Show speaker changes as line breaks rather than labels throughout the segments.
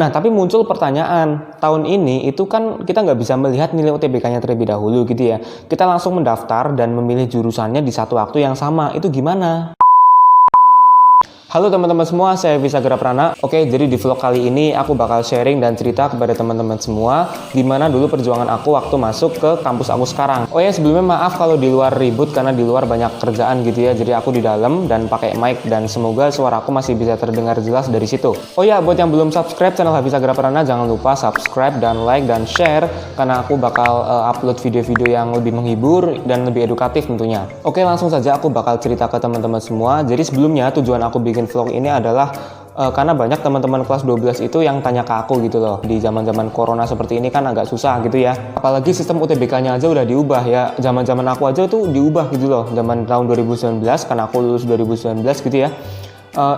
Nah, tapi muncul pertanyaan, tahun ini itu kan kita nggak bisa melihat nilai UTBK-nya terlebih dahulu gitu ya. Kita langsung mendaftar dan memilih jurusannya di satu waktu yang sama, itu gimana? Halo teman-teman semua, saya Visa Geraprana. Oke, jadi di vlog kali ini aku bakal sharing dan cerita kepada teman-teman semua gimana dulu perjuangan aku waktu masuk ke kampus aku sekarang. Oh ya, sebelumnya maaf kalau di luar ribut karena di luar banyak kerjaan gitu ya. Jadi aku di dalam dan pakai mic dan semoga suara aku masih bisa terdengar jelas dari situ. Oh ya, buat yang belum subscribe channel Visa Geraprana, jangan lupa subscribe dan like dan share karena aku bakal upload video-video yang lebih menghibur dan lebih edukatif tentunya. Oke, langsung saja aku bakal cerita ke teman-teman semua. Jadi sebelumnya tujuan aku bikin vlog ini adalah karena banyak teman-teman kelas 12 itu yang tanya ke aku gitu loh, di zaman-zaman corona seperti ini kan agak susah gitu ya, apalagi sistem UTBK-nya aja udah diubah ya, zaman-zaman aku aja tuh diubah gitu loh, zaman tahun 2019 karena aku lulus 2019 gitu ya.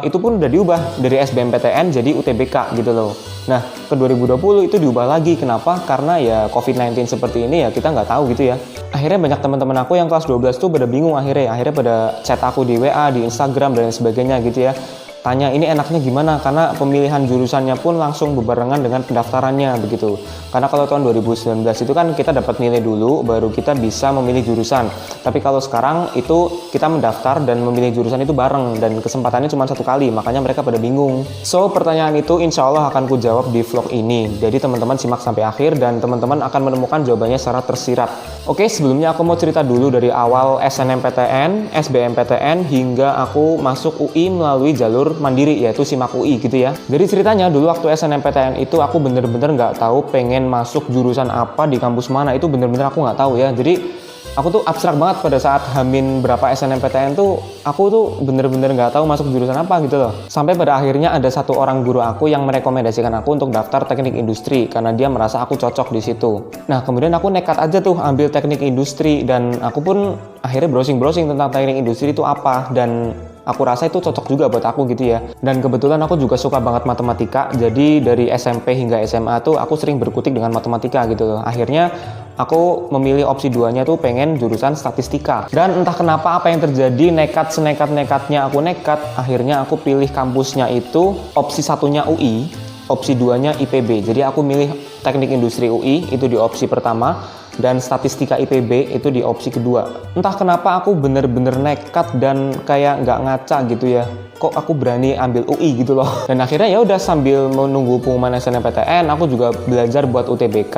Itu pun udah diubah dari SBMPTN jadi UTBK gitu loh. Nah, ke 2020 itu diubah lagi. Kenapa? Karena ya COVID-19 seperti ini ya kita nggak tahu gitu ya. Akhirnya banyak teman-teman aku yang kelas 12 tuh pada bingung akhirnya pada chat aku di WA, di Instagram dan sebagainya gitu ya. Tanya ini enaknya gimana, karena pemilihan jurusannya pun langsung berbarengan dengan pendaftarannya begitu. Karena kalau tahun 2019 itu kan kita dapat nilai dulu baru kita bisa memilih jurusan. Tapi kalau sekarang itu kita mendaftar dan memilih jurusan itu bareng dan kesempatannya cuma satu kali, makanya mereka pada bingung. So pertanyaan itu insya Allah akan ku jawab di vlog ini. Jadi teman-teman simak sampai akhir dan teman-teman akan menemukan jawabannya secara tersirat. Oke, sebelumnya aku mau cerita dulu dari awal SNMPTN, SBMPTN hingga aku masuk UI melalui jalur mandiri yaitu SIMAK UI gitu ya. Jadi ceritanya dulu waktu SNMPTN itu aku bener-bener nggak tahu pengen masuk jurusan apa di kampus mana, itu bener-bener aku nggak tahu ya. Jadi aku tuh abstrak banget pada saat hamin berapa SNMPTN tuh, aku tuh bener-bener nggak tahu masuk jurusan apa gitu loh. Sampai pada akhirnya ada satu orang guru aku yang merekomendasikan aku untuk daftar teknik industri karena dia merasa aku cocok di situ. Nah kemudian aku nekat aja tuh ambil teknik industri dan aku pun akhirnya browsing-browsing tentang teknik industri itu apa dan aku rasa itu cocok juga buat aku gitu ya. Dan kebetulan aku juga suka banget matematika. Jadi dari SMP hingga SMA tuh aku sering berkutik dengan matematika gitu loh. Akhirnya aku memilih opsi 2-nya tuh pengen jurusan statistika. Dan entah kenapa apa yang terjadi, senekat-nekatnya aku nekat, akhirnya aku pilih kampusnya itu opsi 1-nya UI, opsi 2-nya IPB. Jadi aku milih teknik industri UI itu di opsi pertama dan statistika IPB itu di opsi kedua. Entah kenapa aku bener-bener nekat dan kayak nggak ngaca gitu ya. Kok aku berani ambil UI gitu loh. Dan akhirnya ya udah sambil menunggu pengumuman SNMPTN, aku juga belajar buat UTBK.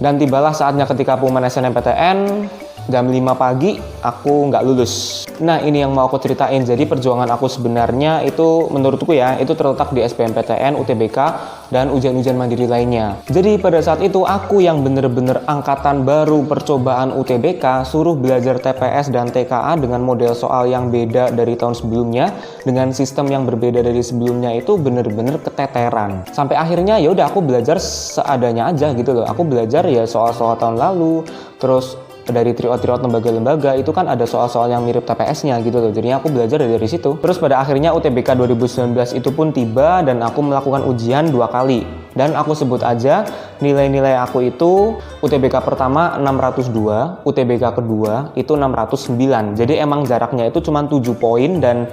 Dan tibalah saatnya ketika pengumuman SNMPTN jam 5 pagi aku nggak lulus. Nah ini yang mau aku ceritain. Jadi perjuangan aku sebenarnya itu menurutku ya itu terletak di SBMPTN, UTBK dan ujian-ujian mandiri lainnya. Jadi pada saat itu aku yang bener-bener angkatan baru percobaan UTBK suruh belajar TPS dan TKA dengan model soal yang beda dari tahun sebelumnya, dengan sistem yang berbeda dari sebelumnya, itu bener-bener keteteran. Sampai akhirnya ya udah aku belajar seadanya aja gitu loh. Aku belajar ya soal-soal tahun lalu, terus dari tryout lembaga-lembaga itu kan ada soal-soal yang mirip TPS-nya gitu loh. Jadinya aku belajar dari situ. Terus pada akhirnya UTBK 2019 itu pun tiba dan aku melakukan ujian 2 kali. Dan aku sebut aja nilai-nilai aku itu UTBK pertama 602, UTBK kedua itu 609. Jadi emang jaraknya itu cuma 7 poin dan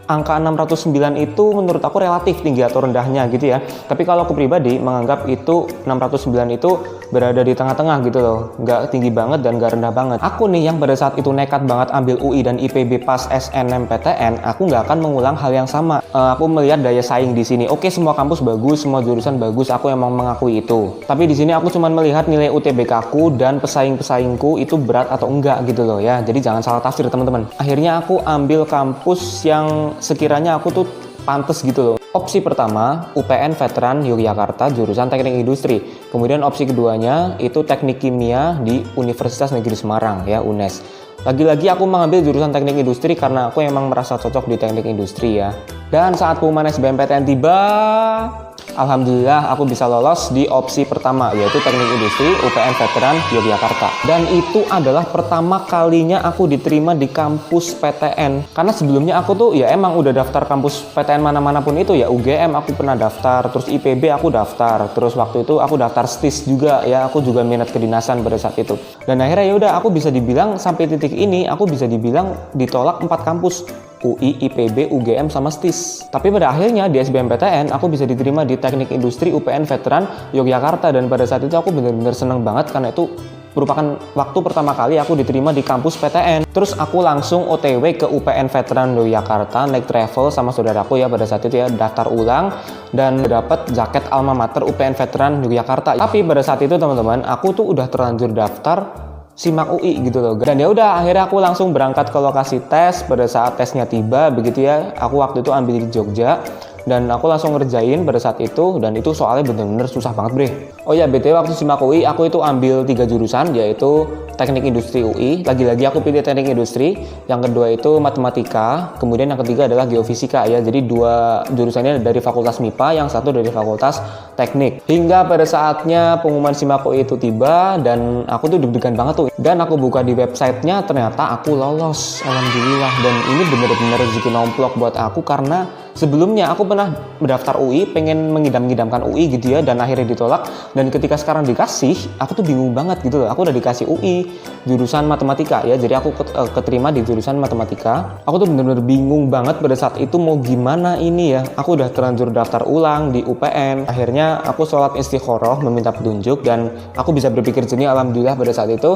angka 609 itu menurut aku relatif tinggi atau rendahnya gitu ya. Tapi kalau aku pribadi menganggap itu 609 itu berada di tengah-tengah gitu loh. Nggak tinggi banget dan nggak rendah banget. Aku nih yang pada saat itu nekat banget ambil UI dan IPB pas SNMPTN, aku nggak akan mengulang hal yang sama. Aku melihat daya saing di sini. Oke, semua kampus bagus, semua jurusan bagus, aku emang mengakui itu. Tapi di sini aku cuma melihat nilai UTBK aku dan pesaing-pesaingku itu berat atau enggak gitu loh ya. Jadi jangan salah tafsir teman-teman. Akhirnya aku ambil kampus yang sekiranya aku tuh pantes gitu loh. Opsi pertama UPN Veteran Yogyakarta jurusan Teknik Industri. Kemudian opsi keduanya itu Teknik Kimia di Universitas Negeri Semarang ya, UNES. Lagi-lagi aku mengambil jurusan Teknik Industri karena aku emang merasa cocok di Teknik Industri ya. Dan saat pengumuman SBMPTN tiba, alhamdulillah aku bisa lolos di opsi pertama yaitu Teknik Industri UPN Veteran Yogyakarta. Dan itu adalah pertama kalinya aku diterima di kampus PTN. Karena sebelumnya aku tuh ya emang udah daftar kampus PTN mana-mana pun itu ya, UGM aku pernah daftar, terus IPB aku daftar, terus waktu itu aku daftar STIS juga ya, aku juga minat kedinasan pada saat itu. Dan akhirnya ya udah aku bisa dibilang sampai titik ini aku bisa dibilang ditolak 4 kampus. UI, IPB, UGM, sama STIS. Tapi pada akhirnya di SBMPTN aku bisa diterima di Teknik Industri UPN Veteran Yogyakarta, dan pada saat itu aku benar-benar seneng banget karena itu merupakan waktu pertama kali aku diterima di kampus PTN. Terus aku langsung OTW ke UPN Veteran Yogyakarta, naik travel sama saudaraku ya pada saat itu ya, daftar ulang dan dapat jaket alma mater UPN Veteran Yogyakarta. Tapi pada saat itu teman-teman, aku tuh udah terlanjur daftar SIMAK UI gitu loh. Dan ya udah, akhirnya aku langsung berangkat ke lokasi tes. Pada saat tesnya tiba begitu ya, aku waktu itu ambil di Jogja dan aku langsung ngerjain pada saat itu, dan itu soalnya bener-bener susah banget bre. Oh ya BTW, waktu SIMAK UI aku itu ambil 3 jurusan, yaitu Teknik Industri UI, lagi-lagi aku pilih Teknik Industri, yang kedua itu Matematika, kemudian yang ketiga adalah Geofisika ya. Jadi 2 jurusannya dari Fakultas MIPA, yang satu dari Fakultas Teknik. Hingga pada saatnya pengumuman SIMAK UI itu tiba, dan aku tuh deg-degan banget tuh. Dan aku buka di websitenya, ternyata aku lolos, alhamdulillah. Dan ini bener-bener rezeki nomplok buat aku, karena sebelumnya aku pernah mendaftar UI, pengen mengidam-ngidamkan UI gitu ya, dan akhirnya ditolak. Dan ketika sekarang dikasih, aku tuh bingung banget gitu loh. Aku udah dikasih UI jurusan Matematika ya, jadi aku keterima di jurusan Matematika. Aku tuh bener-bener bingung banget pada saat itu mau gimana ini ya. Aku udah terlanjur daftar ulang di UPN. Akhirnya aku sholat istikharah meminta petunjuk, dan aku bisa berpikir jernih, alhamdulillah. Pada saat itu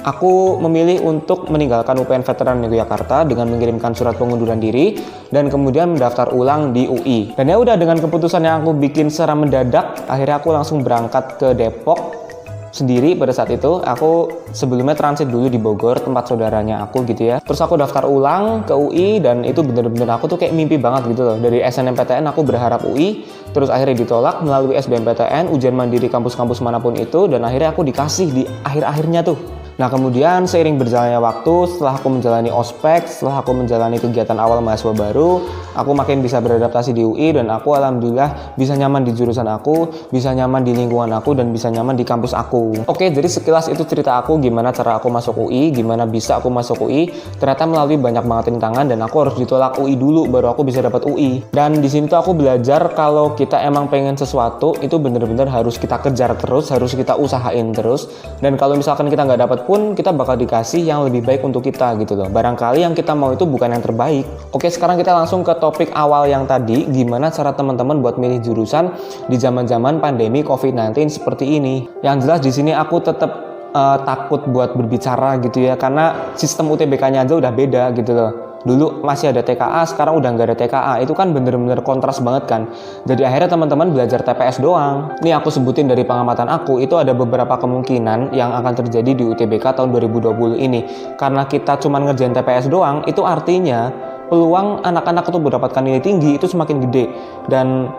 aku memilih untuk meninggalkan UPN Veteran Yogyakarta dengan mengirimkan surat pengunduran diri dan kemudian mendaftar ulang di UI. Dan ya udah, dengan keputusan yang aku bikin secara mendadak, akhirnya aku langsung berangkat ke Depok sendiri. Pada saat itu aku sebelumnya transit dulu di Bogor, tempat saudaranya aku gitu ya. Terus aku daftar ulang ke UI, dan itu bener-bener aku tuh kayak mimpi banget gitu loh. Dari SNMPTN aku berharap UI, terus akhirnya ditolak melalui SBMPTN, ujian mandiri kampus-kampus manapun itu, dan akhirnya aku dikasih di akhir-akhirnya tuh. Nah kemudian seiring berjalannya waktu, setelah aku menjalani ospek, setelah aku menjalani kegiatan awal mahasiswa baru, aku makin bisa beradaptasi di UI, dan aku alhamdulillah bisa nyaman di jurusan aku, bisa nyaman di lingkungan aku, dan bisa nyaman di kampus aku. Oke, jadi sekilas itu cerita aku gimana cara aku masuk UI, gimana bisa aku masuk UI. Ternyata melalui banyak banget rintangan, dan aku harus ditolak UI dulu baru aku bisa dapat UI. Dan di sini tuh aku belajar kalau kita emang pengen sesuatu itu bener-bener harus kita kejar terus, harus kita usahain terus. Dan kalau misalkan kita nggak dapat pun, kita bakal dikasih yang lebih baik untuk kita gitu loh. Barangkali yang kita mau itu bukan yang terbaik. Oke, sekarang kita langsung ke topik awal yang tadi, gimana cara teman-teman buat milih jurusan di zaman-zaman pandemi COVID-19 seperti ini. Yang jelas di sini aku tetap takut buat berbicara gitu ya, karena sistem UTBK-nya aja udah beda gitu loh. Dulu masih ada TKA, sekarang udah nggak ada TKA. Itu kan bener-bener kontras banget kan. Jadi akhirnya teman-teman belajar TPS doang. Ini aku sebutin dari pengamatan aku, itu ada beberapa kemungkinan yang akan terjadi di UTBK tahun 2020 ini. Karena kita cuma ngerjain TPS doang, itu artinya peluang anak-anak untuk mendapatkan nilai tinggi itu semakin gede. Dan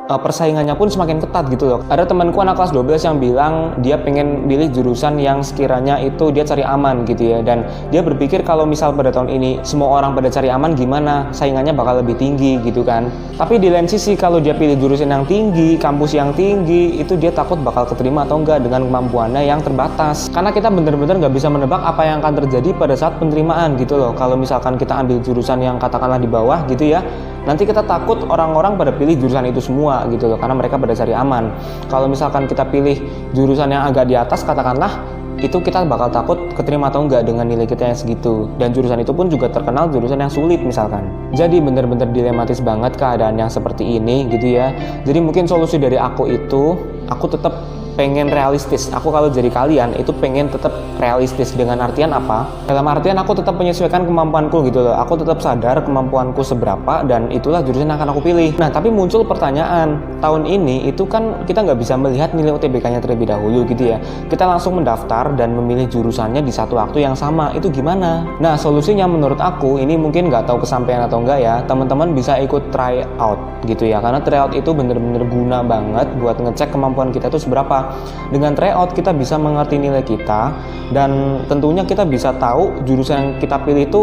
persaingannya pun semakin ketat gitu loh. Ada temanku anak kelas 12 yang bilang dia pengen pilih jurusan yang sekiranya itu dia cari aman gitu ya, dan dia berpikir kalau misal pada tahun ini semua orang pada cari aman, gimana saingannya bakal lebih tinggi gitu kan. Tapi di lain sisi kalau dia pilih jurusan yang tinggi, kampus yang tinggi, itu dia takut bakal keterima atau enggak dengan kemampuannya yang terbatas. Karena kita bener-bener nggak bisa menebak apa yang akan terjadi pada saat penerimaan gitu loh. Kalau misalkan kita ambil jurusan yang katakanlah di bawah gitu ya, nanti kita takut orang-orang pada pilih jurusan itu semua gitu loh, karena mereka pada cari aman. Kalau misalkan kita pilih jurusan yang agak di atas katakanlah, itu kita bakal takut keterima atau enggak dengan nilai kita yang segitu, dan jurusan itu pun juga terkenal jurusan yang sulit misalkan. Jadi bener-bener dilematis banget keadaan yang seperti ini gitu ya. Jadi mungkin solusi dari aku itu, aku tetap pengen realistis. Aku kalau jadi kalian itu pengen tetap realistis. Dengan artian apa? Dalam artian aku tetap menyesuaikan kemampuanku gitu loh. Aku tetap sadar kemampuanku seberapa, dan itulah jurusan yang akan aku pilih. Nah tapi muncul pertanyaan, tahun ini itu kan kita nggak bisa melihat nilai UTBK-nya terlebih dahulu gitu ya. Kita langsung mendaftar dan memilih jurusannya di satu waktu yang sama. Itu gimana? Nah solusinya menurut aku, ini mungkin nggak tahu kesampaian atau enggak ya, teman-teman bisa ikut try out gitu ya. Karena try out itu bener-bener guna banget buat ngecek kemampuan kita itu seberapa. Dengan tryout kita bisa mengerti nilai kita, dan tentunya kita bisa tahu jurusan yang kita pilih itu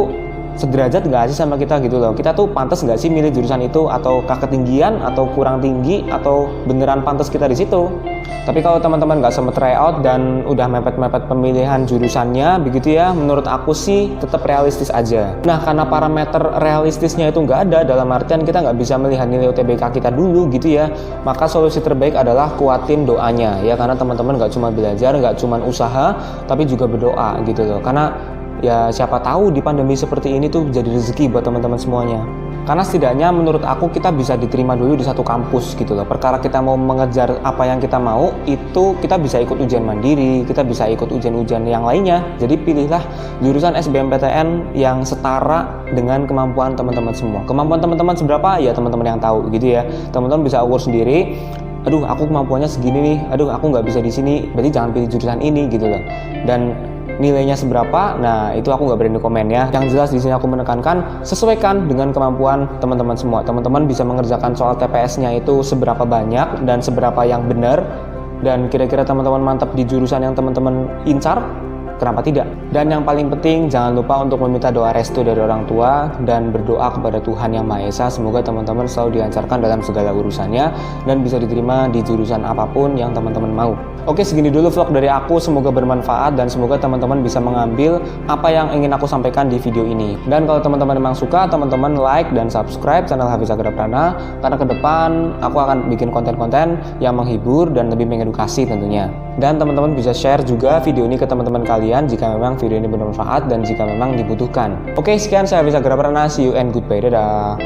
sederajat nggak sih sama kita gitu loh. Kita tuh pantas nggak sih milih jurusan itu, atau ketinggian atau kurang tinggi, atau beneran pantas kita di situ. Tapi kalau teman-teman nggak sempet tryout dan udah mepet-mepet pemilihan jurusannya begitu ya, menurut aku sih tetap realistis aja. Nah karena parameter realistisnya itu nggak ada, dalam artian kita nggak bisa melihat nilai UTBK kita dulu gitu ya, maka solusi terbaik adalah kuatin doanya ya. Karena teman-teman nggak cuma belajar, nggak cuma usaha, tapi juga berdoa gitu loh. Karena ya siapa tahu di pandemi seperti ini tuh jadi rezeki buat teman-teman semuanya. Karena setidaknya menurut aku kita bisa diterima dulu di satu kampus gitu loh. Perkara kita mau mengejar apa yang kita mau, itu kita bisa ikut ujian mandiri, kita bisa ikut ujian-ujian yang lainnya. Jadi pilihlah jurusan SBMPTN yang setara dengan kemampuan teman-teman semua. Kemampuan teman-teman seberapa ya teman-teman yang tahu gitu ya. Teman-teman bisa ukur sendiri. Aduh, aku kemampuannya segini nih. Aduh, aku nggak bisa di sini. Berarti jangan pilih jurusan ini gitu loh. Dan nilainya seberapa, nah itu aku nggak berani komen ya. Yang jelas di sini aku menekankan sesuaikan dengan kemampuan teman-teman semua. Teman-teman bisa mengerjakan soal TPS-nya itu seberapa banyak dan seberapa yang benar, dan kira-kira teman-teman mantap di jurusan yang teman-teman incar, kenapa tidak? Dan yang paling penting, jangan lupa untuk meminta doa restu dari orang tua dan berdoa kepada Tuhan Yang Maha Esa. Semoga teman-teman selalu dilancarkan dalam segala urusannya dan bisa diterima di jurusan apapun yang teman-teman mau. Oke, segini dulu vlog dari aku. Semoga bermanfaat dan semoga teman-teman bisa mengambil apa yang ingin aku sampaikan di video ini. Dan kalau teman-teman memang suka, teman-teman like dan subscribe channel Hafiz Sagra Prana, karena ke depan aku akan bikin konten-konten yang menghibur dan lebih mengedukasi tentunya. Dan teman-teman bisa share juga video ini ke teman-teman kalian jika memang video ini bermanfaat dan jika memang dibutuhkan. Oke, sekian, saya Hafiz Sagra Prana. See you and goodbye. Dadah.